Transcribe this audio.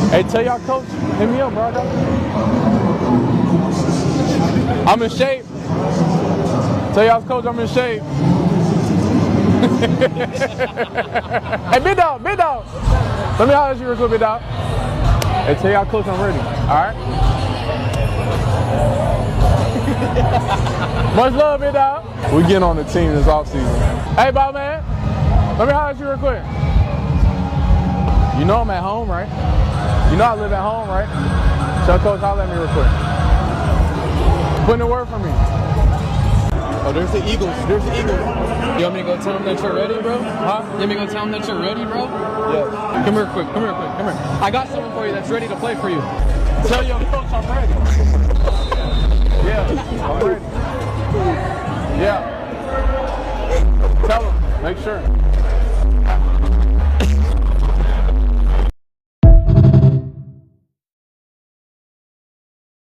Hey, tell y'all coach, hit me up, bro. I'm in shape. Tell y'all coach I'm in shape. Hey, big dog, big dog. Let me holler at you real quick, big dog. Hey, tell y'all coach I'm ready. All right. Much love, big dog. We getting on the team this offseason. Hey, Bob man. Let me holler at you real quick. You know I'm at home, right? You know I live at home, right? Tell coach holler at me real quick. Put in a word for me. Oh, there's the Eagles. There's the Eagles. You want me to go tell them that you're ready, bro? Huh? You want me to go tell them that you're ready, bro? Yeah. Come here quick. Come here quick. Come here. I got someone for you that's ready to play for you. Tell your coach I'm ready. Yeah, I'm ready. Yeah. Tell him. Make sure.